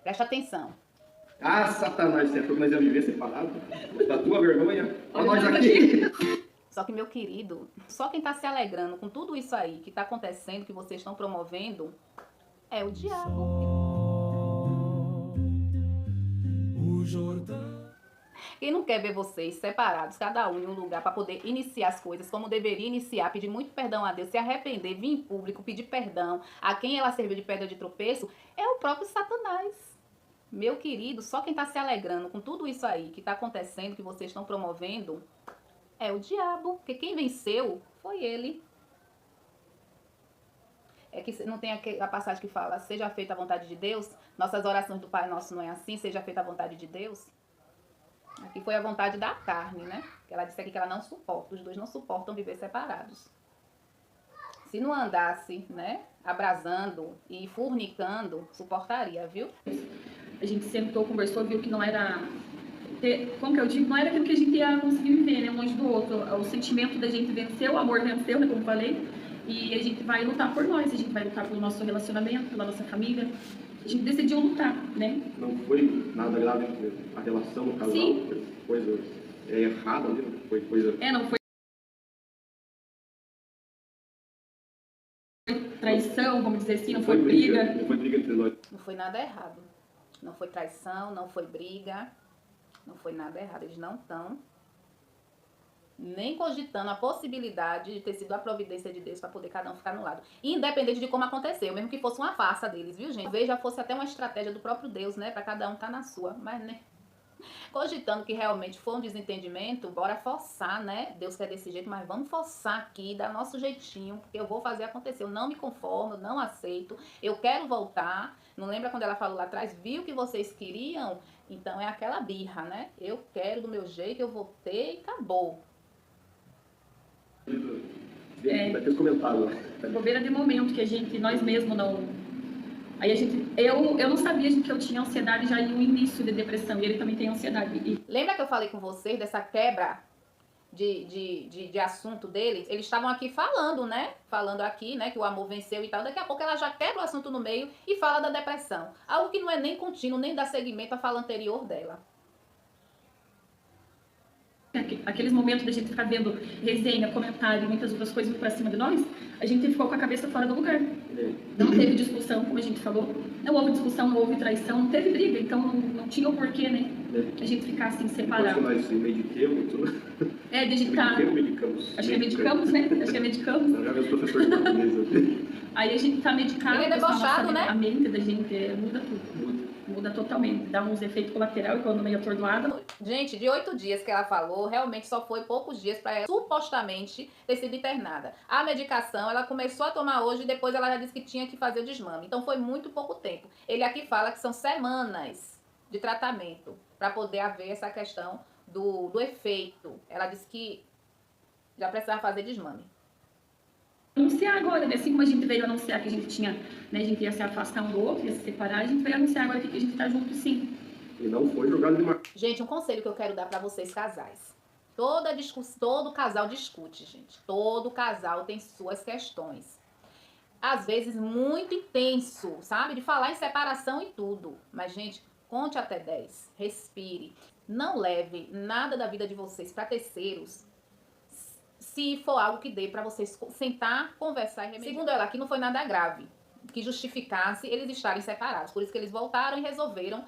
Presta atenção. Ah, Satanás, você achou que nós íamos viver separado? Da tua vergonha? Olha nós aqui. Só que, meu querido, só quem tá se alegrando com tudo isso aí que tá acontecendo, que vocês estão promovendo, é o diabo. Quem não quer ver vocês separados, cada um em um lugar, para poder iniciar as coisas como deveria iniciar, pedir muito perdão a Deus, se arrepender, vir em público, pedir perdão a quem ela serviu de pedra de tropeço, é o próprio Satanás. Meu querido, só quem tá se alegrando com tudo isso aí que tá acontecendo, que vocês estão promovendo, é o diabo. Porque quem venceu foi ele. É que não tem a passagem que fala, seja feita a vontade de Deus? Nossas orações do Pai Nosso não é assim, seja feita a vontade de Deus? Aqui foi a vontade da carne, né? Que ela disse aqui que ela não suporta, os dois não suportam viver separados. Se não andasse, né, abrasando e fornicando, suportaria, viu? A gente sentou, conversou, viu que não era... Como que eu digo? Não era aquilo que a gente ia conseguir viver, né, um longe do outro. O sentimento da gente venceu, o amor venceu, né, como falei. E a gente vai lutar por nós, a gente vai lutar pelo nosso relacionamento, pela nossa família. A gente decidiu lutar, né? Não foi nada grave a relação no casal? Sim. Foi coisa errada ali? Foi coisa... Não foi traição, vamos dizer assim, não foi briga. Não foi briga entre nós. Não foi nada errado. Não foi traição, não foi briga. Não foi nada errado. Eles não estão nem cogitando a possibilidade de ter sido a providência de Deus para poder cada um ficar no lado. Independente de como aconteceu, mesmo que fosse uma farsa deles, viu, gente? Talvez já fosse até uma estratégia do próprio Deus, né? Para cada um estar na sua. Mas, né? Cogitando que realmente foi um desentendimento, bora forçar, né? Deus quer desse jeito, mas vamos forçar aqui, dar nosso jeitinho, porque eu vou fazer acontecer. Eu não me conformo, eu não aceito, eu quero voltar. Não lembra quando ela falou lá atrás, viu que vocês queriam? Então é aquela birra, né? Eu quero do meu jeito, eu vou ter e acabou. Daqueles comentários. Foi bobeira de momento que nós mesmos não... Aí eu não sabia que eu tinha ansiedade já no início de depressão, e ele também tem ansiedade. Lembra que eu falei com vocês dessa quebra de assunto deles? Eles estavam aqui falando, né? Falando aqui, né, que o amor venceu e tal. Daqui a pouco ela já quebra o assunto no meio e fala da depressão. Algo que não é nem contínuo, nem dá seguimento à fala anterior dela. Aqueles momentos da gente ficar vendo resenha, comentário e muitas outras coisas pra cima de nós, a gente ficou com a cabeça fora do lugar. Não teve discussão, como a gente falou. Não houve discussão, não houve traição, não teve briga. Então não tinha o porquê, né? A gente ficar assim, separado. Depois que nós mediquemos, de a gente tá... medicamos. Acho que é medicamos, né? Acho que é medicamos. Eu já vi os professores de português. Aí a gente tá medicado. Ele é debochado, né? A mente da gente muda tudo. Muda totalmente, dá uns efeitos colaterais, quando meio atordoada. Gente, de 8 dias que ela falou, realmente só foi poucos dias para ela supostamente ter sido internada. A medicação ela começou a tomar hoje e depois ela já disse que tinha que fazer o desmame. Então foi muito pouco tempo. Ele aqui fala que são semanas de tratamento para poder haver essa questão do efeito. Ela disse que já precisava fazer desmame. Anunciar agora, né? Assim como a gente veio anunciar que a gente tinha, né, a gente ia se afastar um do outro, ia se separar, a gente veio anunciar agora que a gente tá junto sim. E não foi jogado de uma... Gente, um conselho que eu quero dar pra vocês casais. Todo casal discute, gente. Todo casal tem suas questões. Às vezes muito intenso, sabe? De falar em separação e tudo. Mas, gente, conte até 10. Respire. Não leve nada da vida de vocês pra terceiros, se for algo que dê para vocês sentar, conversar e remediar. Segundo ela, aqui não foi nada grave que justificasse eles estarem separados. Por isso que eles voltaram e resolveram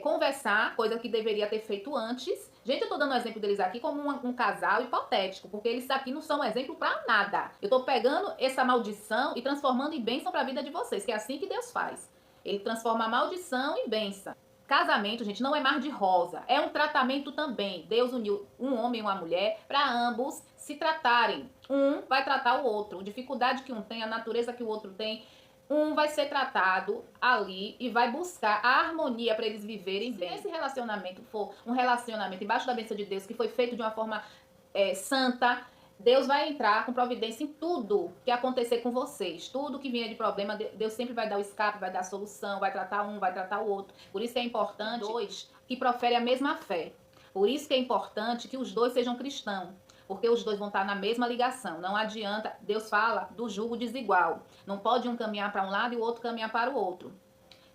conversar, coisa que deveria ter feito antes. Gente, eu tô dando um exemplo deles aqui como um casal hipotético, porque eles aqui não são exemplo pra nada. Eu tô pegando essa maldição e transformando em bênção pra vida de vocês, que é assim que Deus faz. Ele transforma a maldição em bênção. Casamento, gente, não é mar de rosa. É um tratamento também. Deus uniu um homem e uma mulher para ambos se tratarem. Um vai tratar o outro. A dificuldade que um tem, a natureza que o outro tem. Um vai ser tratado ali e vai buscar a harmonia para eles viverem bem. Se esse relacionamento for um relacionamento embaixo da bênção de Deus, que foi feito de uma forma santa, Deus vai entrar com providência em tudo que acontecer com vocês. Tudo que vier de problema, Deus sempre vai dar o escape, vai dar a solução, vai tratar um, vai tratar o outro. Por isso que é importante dois que proferem a mesma fé. Por isso que é importante que os dois sejam cristãos. Porque os dois vão estar na mesma ligação. Não adianta, Deus fala do jugo desigual. Não pode um caminhar para um lado e o outro caminhar para o outro.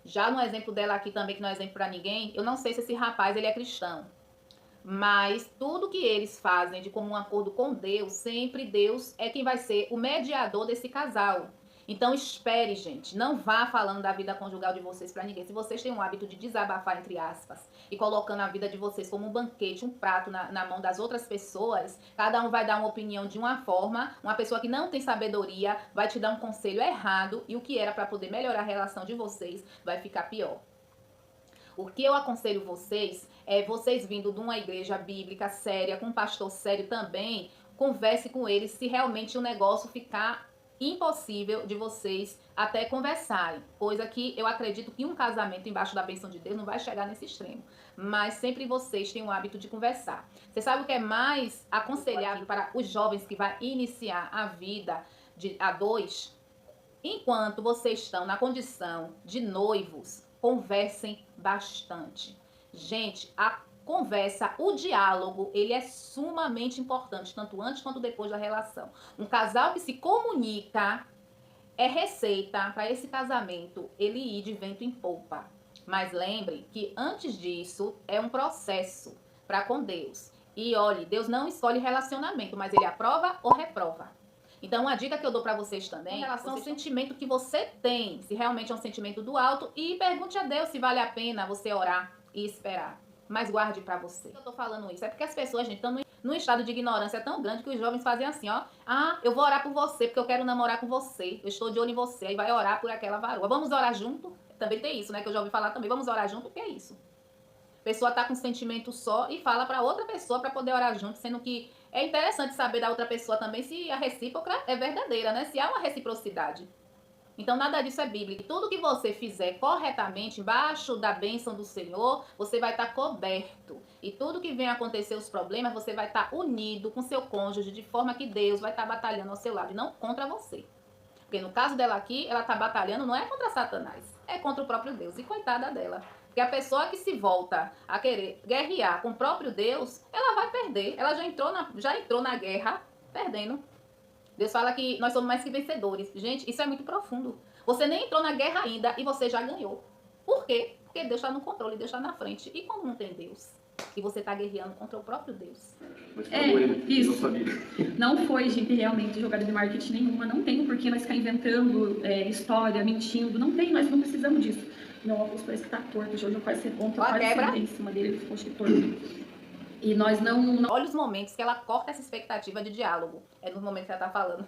Já no exemplo dela aqui também, que não é exemplo para ninguém, eu não sei se esse rapaz ele é cristão. Mas tudo que eles fazem de comum acordo com Deus, sempre Deus é quem vai ser o mediador desse casal. Então espere, gente, não vá falando da vida conjugal de vocês para ninguém. Se vocês têm um hábito de desabafar, entre aspas, e colocando a vida de vocês como um banquete, um prato na mão das outras pessoas, cada um vai dar uma opinião de uma forma, uma pessoa que não tem sabedoria vai te dar um conselho errado e o que era para poder melhorar a relação de vocês vai ficar pior. O que eu aconselho vocês é vocês vindo de uma igreja bíblica séria, com um pastor sério também, converse com eles se realmente o negócio ficar impossível de vocês até conversarem. Coisa que eu acredito que um casamento embaixo da bênção de Deus não vai chegar nesse extremo. Mas sempre vocês têm o hábito de conversar. Você sabe o que é mais aconselhável para os jovens que vão iniciar a vida a dois? Enquanto vocês estão na condição de noivos, conversem bastante. Gente, a conversa, o diálogo, ele é sumamente importante, tanto antes quanto depois da relação. Um casal que se comunica é receita para esse casamento ele ir de vento em popa. Mas lembre que antes disso é um processo para com Deus. E olhe, Deus não escolhe relacionamento, mas ele aprova ou reprova. Então, uma dica que eu dou pra vocês também, em relação ao sentimento que você tem, se realmente é um sentimento do alto, e pergunte a Deus se vale a pena você orar e esperar. Mas guarde pra você. Eu tô falando isso, é porque as pessoas, gente, estão num estado de ignorância tão grande que os jovens fazem assim, ó. Ah, eu vou orar por você, porque eu quero namorar com você. Eu estou de olho em você, aí vai orar por aquela varoa. Vamos orar junto? Também tem isso, né, que eu já ouvi falar também. Vamos orar junto? O que é isso? A pessoa tá com sentimento só e fala pra outra pessoa pra poder orar junto, sendo que é interessante saber da outra pessoa também se a recíproca é verdadeira, né? Se há uma reciprocidade. Então, nada disso é bíblico. Tudo que você fizer corretamente, embaixo da bênção do Senhor, você vai estar coberto. E tudo que vem acontecer, os problemas, você vai estar unido com seu cônjuge, de forma que Deus vai estar batalhando ao seu lado, e não contra você. Porque no caso dela aqui, ela está batalhando não é contra Satanás, é contra o próprio Deus. E coitada dela. Porque a pessoa que se volta a querer guerrear com o próprio Deus, ela vai perder. Ela já entrou na guerra perdendo. Deus fala que nós somos mais que vencedores. Gente, isso é muito profundo. Você nem entrou na guerra ainda e você já ganhou. Por quê? Porque Deus está no controle, Deus está na frente. E quando não tem Deus? E você está guerreando contra o próprio Deus. Isso. Não foi, gente, realmente jogada de marketing nenhuma. Não tem por que nós ficar inventando história, mentindo. Não tem, nós não precisamos disso. Meu óculos parece que tá torto, hoje eu quase ser contra, quase sentei em cima dele, ele ficou torto. E nós não... Olha os momentos que ela corta essa expectativa de diálogo. É nos momentos que ela tá falando.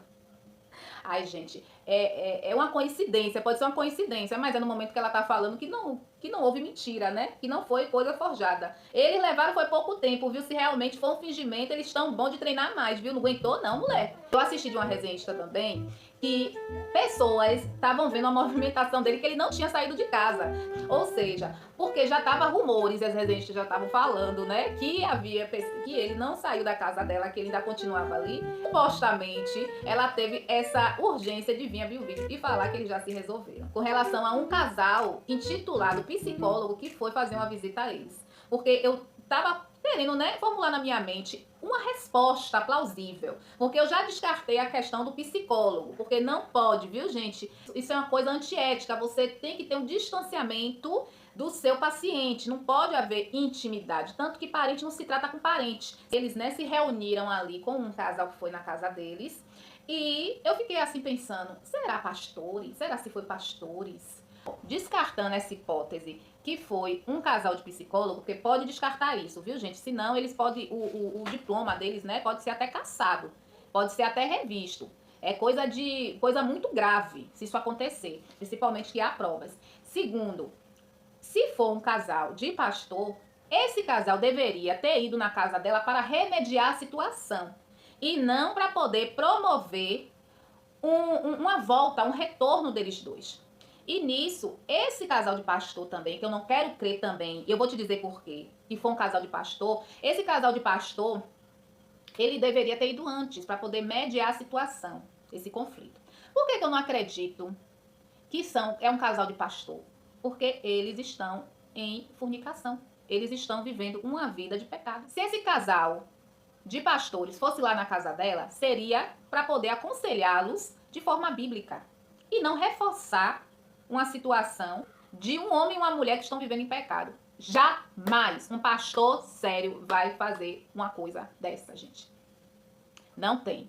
Ai, gente, é uma coincidência, pode ser uma coincidência, mas é no momento que ela tá falando que não houve mentira, né? Que não foi coisa forjada. Eles levaram foi pouco tempo, viu? Se realmente foi um fingimento, eles estão bom de treinar mais, viu? Não aguentou não, mulher. Eu assisti de uma resenhista também, que pessoas estavam vendo a movimentação dele, que ele não tinha saído de casa. Ou seja, porque já tava rumores, as resenhistas já estavam falando, né? Que ele não saiu da casa dela, que ele ainda continuava ali. Supostamente, ela teve essa urgência de vir abrir o vídeo e falar que eles já se resolveram. Com relação a um casal intitulado psicólogo que foi fazer uma visita a eles. Porque eu tava querendo, né, formular na minha mente uma resposta plausível. Porque eu já descartei a questão do psicólogo. Porque não pode, viu, gente? Isso é uma coisa antiética. Você tem que ter um distanciamento do seu paciente. Não pode haver intimidade. Tanto que parente não se trata com parente. Eles, né, se reuniram ali com um casal que foi na casa deles. E eu fiquei assim pensando, será pastores? Será se foi pastores? Descartando essa hipótese que foi um casal de psicólogo, porque pode descartar isso, viu, gente? Senão eles podem, o diploma deles, né, pode ser até cassado, pode ser até revisto. É coisa muito grave se isso acontecer, principalmente que há provas. Segundo, se for um casal de pastor, esse casal deveria ter ido na casa dela para remediar a situação e não para poder promover uma volta, um retorno deles dois. E nisso, esse casal de pastor também, que eu não quero crer também, e eu vou te dizer por quê, que foi um casal de pastor, esse casal de pastor, ele deveria ter ido antes para poder mediar a situação, esse conflito. Por que eu não acredito que é um casal de pastor? Porque eles estão em fornicação, eles estão vivendo uma vida de pecado. Se esse casal de pastores fosse lá na casa dela, seria para poder aconselhá-los de forma bíblica e não reforçar uma situação de um homem e uma mulher que estão vivendo em pecado. Jamais um pastor sério vai fazer uma coisa dessa, gente. Não tem.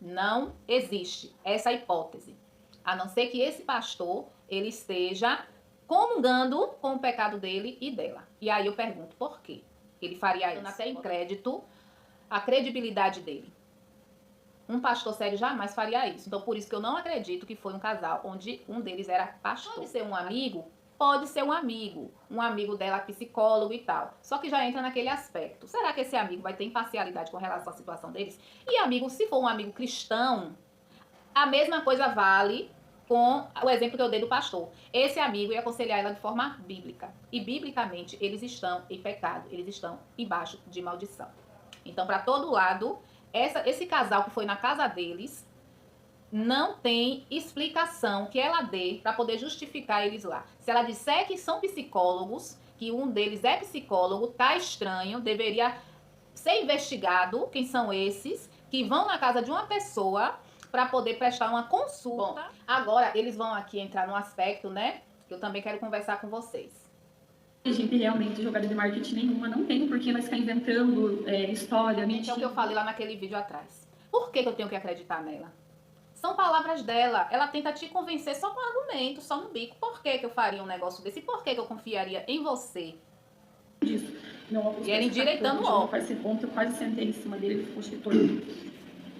Não existe essa hipótese. A não ser que esse pastor, ele esteja comungando com o pecado dele e dela. E aí eu pergunto, por quê? Ele faria isso? Até em crédito a credibilidade dele. Um pastor sério jamais faria isso. Então, por isso que eu não acredito que foi um casal onde um deles era pastor. Pode ser um amigo? Pode ser um amigo dela psicólogo e tal. Só que já entra naquele aspecto. Será que esse amigo vai ter imparcialidade com relação à situação deles? E amigo, se for um amigo cristão, a mesma coisa vale com o exemplo que eu dei do pastor. Esse amigo ia aconselhar ela de forma bíblica. E biblicamente eles estão em pecado, eles estão embaixo de maldição. Então, para todo lado, esse casal que foi na casa deles não tem explicação que ela dê para poder justificar eles lá. Se ela disser que são psicólogos, que um deles é psicólogo, tá estranho, deveria ser investigado quem são esses que vão na casa de uma pessoa para poder prestar uma consulta. Bom, agora eles vão aqui entrar num aspecto, né, que eu também quero conversar com vocês. A gente realmente, jogada de marketing nenhuma, não tem por que nós ficar inventando história, mentira. É o que eu falei lá naquele vídeo atrás. Por que eu tenho que acreditar nela? São palavras dela. Ela tenta te convencer só com argumento, só no bico. Por que eu faria um negócio desse? Por que eu confiaria em você? Disso. Não, e ela endireitando o óculos. Esse ponto, eu quase sentei em cima dele, ele ficou escritor.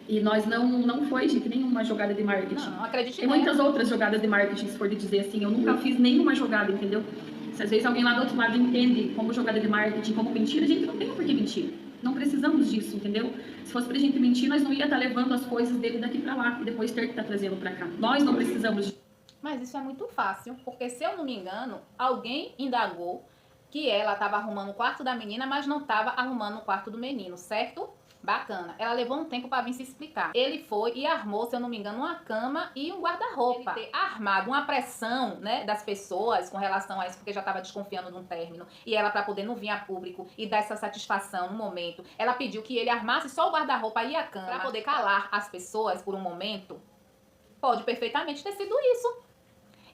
E nós não foi, gente, nenhuma jogada de marketing. Não acredite. Tem muitas outras jogadas de marketing, se for de dizer assim. Eu nunca fiz nenhuma jogada, entendeu? Se às vezes alguém lá do outro lado entende como jogada de marketing, como mentira, a gente não tem por que mentir. Não precisamos disso, entendeu? Se fosse pra gente mentir, nós não ia estar levando as coisas dele daqui pra lá e depois ter que estar trazendo pra cá. Nós não precisamos disso. Mas isso é muito fácil, porque se eu não me engano, alguém indagou que ela estava arrumando o quarto da menina, mas não estava arrumando o quarto do menino, certo? Bacana. Ela levou um tempo para vir se explicar. Ele foi e armou, se eu não me engano, uma cama e um guarda-roupa. Ele ter armado uma pressão, né, das pessoas com relação a isso, porque já estava desconfiando de um término. E ela, para poder não vir a público e dar essa satisfação no momento, ela pediu que ele armasse só o guarda-roupa e a cama para poder calar as pessoas por um momento. Pode perfeitamente ter sido isso.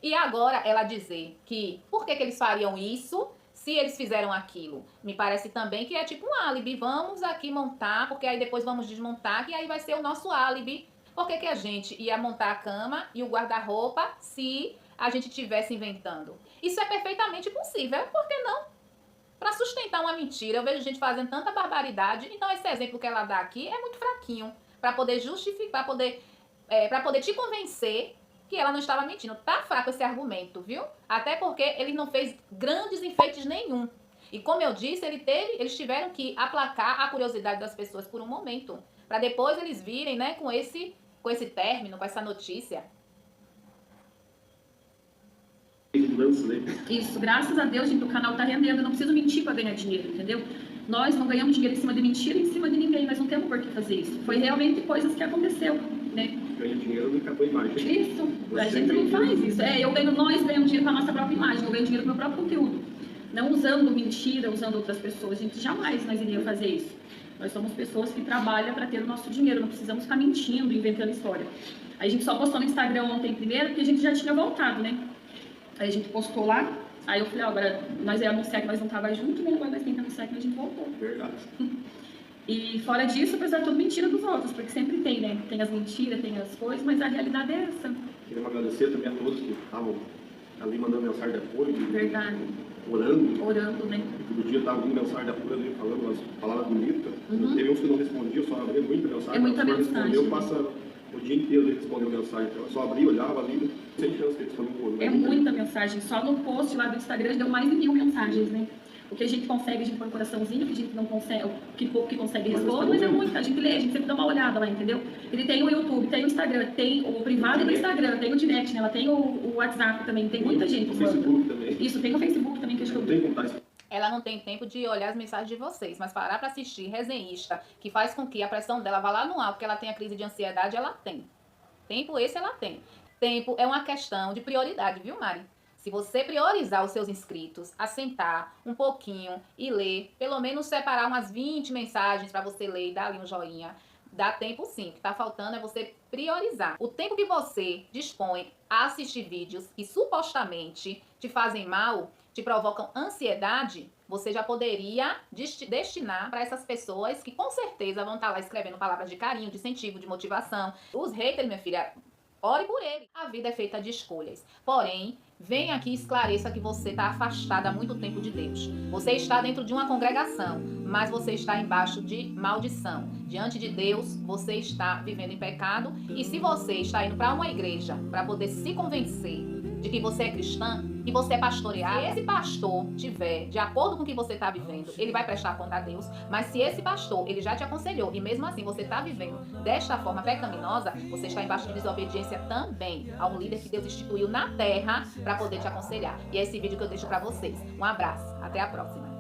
E agora ela dizer que por que eles fariam isso se eles fizeram aquilo? Me parece também que é tipo um álibi. Vamos aqui montar, porque aí depois vamos desmontar, que aí vai ser o nosso álibi. Por que a gente ia montar a cama e o guarda-roupa se a gente estivesse inventando? Isso é perfeitamente possível. Por que não? Para sustentar uma mentira. Eu vejo gente fazendo tanta barbaridade. Então esse exemplo que ela dá aqui é muito fraquinho. Para poder justificar, para poder te convencer que ela não estava mentindo. Tá fraco esse argumento, viu? Até porque ele não fez grandes enfeites nenhum. E como eu disse, eles tiveram que aplacar a curiosidade das pessoas por um momento, para depois eles virem, né, com esse término, com essa notícia. Isso, graças a Deus, gente, o canal tá rendendo. Eu não preciso mentir para ganhar dinheiro, entendeu? Nós não ganhamos dinheiro em cima de mentira, em cima de ninguém. Nós não temos por que fazer isso. Foi realmente coisas que aconteceu, né? Ganha dinheiro não acabou a imagem. Isso, a gente não faz isso. Nós ganhamos dinheiro com a nossa própria imagem, eu ganho dinheiro com o meu próprio conteúdo. Não usando mentira, usando outras pessoas. A gente jamais nós iríamos fazer isso. Nós somos pessoas que trabalham para ter o nosso dinheiro, não precisamos ficar mentindo, inventando história. Aí a gente só postou no Instagram ontem primeiro, porque a gente já tinha voltado, né? Aí a gente postou lá, aí eu falei, agora nós ia anunciar que nós não tava junto, né? Agora nós temos que anunciar que a gente voltou. Verdade. E fora disso, apesar de tudo mentira dos outros, porque sempre tem, né? Tem as mentiras, tem as coisas, mas a realidade é essa. Queremos agradecer também a todos que estavam ali mandando mensagem de apoio. Verdade. Orando, né? Todo dia estava vindo mensagem de apoio ali, falando umas palavras bonitas. Teve uns que não respondiam, só abria muita mensagem. É muita mensagem. Respondeu, passa o dia inteiro respondendo mensagem. Então, só abria, olhava ali, sem chance de responder um É muita mensagem. Só no post lá do Instagram deu mais de 1000 mensagens, né? O que a gente consegue, a gente põe um coraçãozinho, que a gente não consegue, o que pouco que consegue responder, mas é muito, a gente lê, a gente sempre dá uma olhada lá, entendeu? Ele tem o YouTube, tem o Instagram, tem o privado do Instagram, tem o direct, né? Ela tem o WhatsApp também, tem muita gente. O Facebook também. Isso, tem o Facebook também, que acho que eu... Tem contato. Ela não tem tempo de olhar as mensagens de vocês, mas parar para assistir resenhista, que faz com que a pressão dela vá lá no alto, porque ela tem a crise de ansiedade, ela tem. Tempo esse ela tem. Tempo é uma questão de prioridade, viu, Mari? Se você priorizar os seus inscritos, assentar um pouquinho e ler, pelo menos separar umas 20 mensagens para você ler e dar ali um joinha, Dá tempo sim. O que tá faltando é você priorizar. O tempo que você dispõe a assistir vídeos que supostamente te fazem mal, te provocam ansiedade, você já poderia destinar para essas pessoas que com certeza vão estar lá escrevendo palavras de carinho, de incentivo, de motivação. Os haters, minha filha, ore por ele. A vida é feita de escolhas. Porém, venha aqui e esclareça que você está afastada há muito tempo de Deus. Você está dentro de uma congregação, mas você está embaixo de maldição. Diante de Deus, você está vivendo em pecado. E se você está indo para uma igreja para poder se convencer de que você é cristã, que você é pastoreado, se esse pastor tiver de acordo com o que você está vivendo, ele vai prestar conta a Deus. Mas se esse pastor, ele já te aconselhou e mesmo assim você está vivendo desta forma pecaminosa, você está embaixo de desobediência também a um líder que Deus instituiu na terra para poder te aconselhar. E é esse vídeo que eu deixo para vocês. Um abraço, até a próxima.